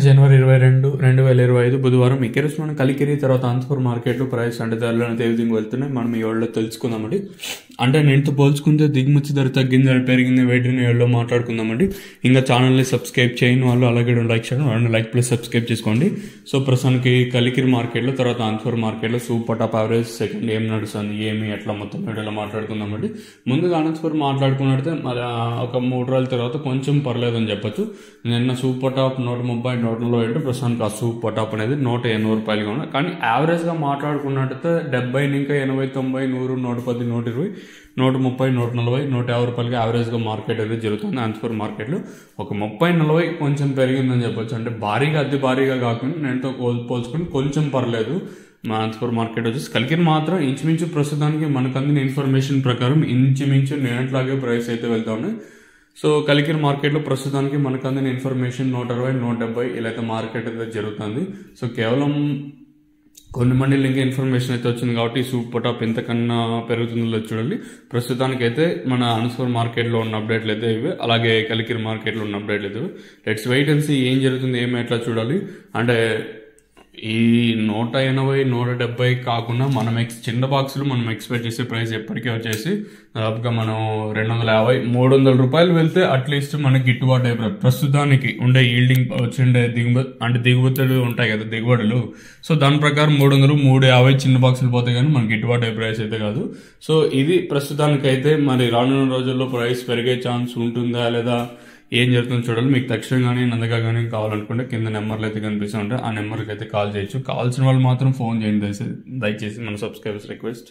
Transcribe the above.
జనవరి 22, 2025 బుధవారం ఈ రోజు మనం కలికిరి తర్వాత అనంతపురం మార్కెట్లో ప్రైస్ అంటే ధరలు అనేది ఏ విధంగా వెళ్తున్నాయి మనం ఈ ఏళ్ళలో తెలుసుకుందామండి. అంటే నేనుతో పోల్చుకుంటే దిగుమతి ధర తగ్గింది పెరిగింది వేటిని ఏళ్ళలో మాట్లాడుకుందామండి. ఇంకా ఛానల్ని సబ్స్క్రైబ్ చేయని వాళ్ళు అలాగే లైక్ చేయండి, లైక్ ప్లస్ సబ్స్క్రైబ్ చేసుకోండి. సో ప్రస్తుతానికి కలికిరి మార్కెట్లో తర్వాత అనంతపురం మార్కెట్లో సూపర్ టాప్ యావరేజ్ సెకండ్ ఏం నడుస్తుంది ఏమి ఎట్లా మొత్తం వీడియోలో మాట్లాడుకుందామండి. ముందుగా అనంతపురం మాట్లాడుకున్నట్టే మరి ఒక 3 రోజుల తర్వాత కొంచెం పర్లేదని చెప్పొచ్చు. నిన్న సూపర్ టాప్ 130 140 ప్రస్తుతానికి ఆ సూపర్ టాప్ అనేది 180 రూపాయలుగా ఉన్నాయి. కానీ యావరేజ్గా మాట్లాడుకున్నట్టయితే 70 ఇంకా 80 90 100 110 120 130 140 150 రూపాయలకి యావరేజ్గా మార్కెట్ అనేది జరుగుతుంది. అనంతపురం మార్కెట్లో ఒక 30-40 కొంచెం పెరిగిందని చెప్పొచ్చు. అంటే భారీగా అతి భారీగా కాకుండా నేనుతో పోల్చుకుని కొంచెం పర్లేదు. మా అనంతపురం మార్కెట్ వచ్చేసి కలికిరి మాత్రం ఇంచుమించు ప్రస్తుతానికి మనకు అందిన ఇన్ఫర్మేషన్ ప్రకారం ఇంచుమించు నేనట్లాగే ప్రైస్ అయితే వెళ్తా ఉన్నాయి. సో కలికిరి మార్కెట్లో ప్రస్తుతానికి మనకు అందిన ఇన్ఫర్మేషన్ 160 170 ఇలా అయితే మార్కెట్ అయితే జరుగుతుంది. సో కేవలం కొన్ని మండీలు ఇంకా ఇన్ఫర్మేషన్ అయితే వచ్చింది కాబట్టి సూపర్ టాప్ ఎంతకన్నా పెరుగుతుందో చూడండి. ప్రస్తుతానికి అయితే మన అనంతపురం మార్కెట్లో ఉన్న అప్డేట్లు అయితే ఇవి, అలాగే కలికిరి మార్కెట్లో ఉన్న అప్డేట్లు అయితే లెట్స్ వెయిట్ అండ్ సీ ఏం జరుగుతుంది ఏమి ఎట్లా చూడాలి. అంటే ఈ 180 170 కాకుండా మనం చిన్న బాక్సులు మనం ఎక్స్పెక్ట్ చేసే ప్రైస్ ఎప్పటికీ వచ్చేసి దాదాపుగా మనం 250 300 రూపాయలు వెళ్తే అట్లీస్ట్ మనకి గిట్టుబాటు అయిపోయి ప్రస్తుతానికి ఉండే ఈల్డింగ్ వచ్చిండే దిగుబడులు ఉంటాయి కదా దిగుబడులు. సో దాని ప్రకారం 300 350 చిన్న బాక్సులు పోతే కానీ మనకి గిట్టుబాటు అయ్యే ప్రైస్ అయితే కాదు. సో ఇది ప్రస్తుతానికైతే మరి రానున్న రోజుల్లో ప్రైస్ పెరిగే ఛాన్స్ ఉంటుందా లేదా ఏం జరుగుతుందో చూడాలి. మీకు తక్షణం కానీ నందగా కానీ కావాలనుకుంటే కింద నెంబర్లు అయితే కనిపిస్తూ ఉంటాయి, ఆ నెంబర్కి అయితే కాల్ చేయొచ్చు. కావాల్సిన వాళ్ళు మాత్రం ఫోన్ చేయండి దయచేసి మన సబ్స్క్రైబర్స్ రిక్వెస్ట్.